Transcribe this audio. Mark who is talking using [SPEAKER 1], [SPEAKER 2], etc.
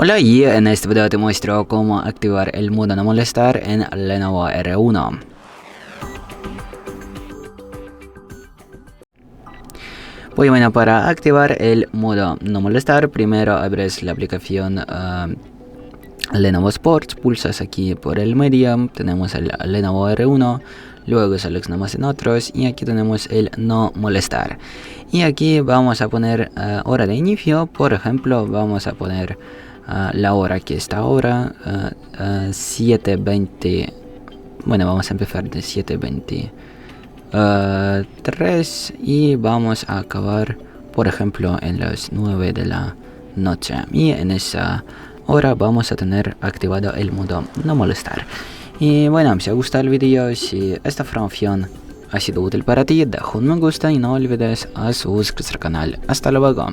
[SPEAKER 1] Hola, y en este video te muestro cómo activar el modo no molestar en Lenovo R1. Pues bueno, para activar el modo no molestar, primero abres la aplicación Lenovo Sports, pulsas aquí por el medio, tenemos el Lenovo R1, luego seleccionamos en otros y aquí tenemos el no molestar. Y aquí vamos a poner hora de inicio, por ejemplo, vamos a poner la hora que está ahora, 7:20, bueno, vamos a empezar de 7:23 y vamos a acabar, por ejemplo, en las 9 de la noche. Y en esa hora vamos a tener activado el modo no molestar. Y bueno, si os gusta el vídeo, si esta información ha sido útil para ti, deja un me gusta y no olvides a suscribirse al canal. Hasta luego.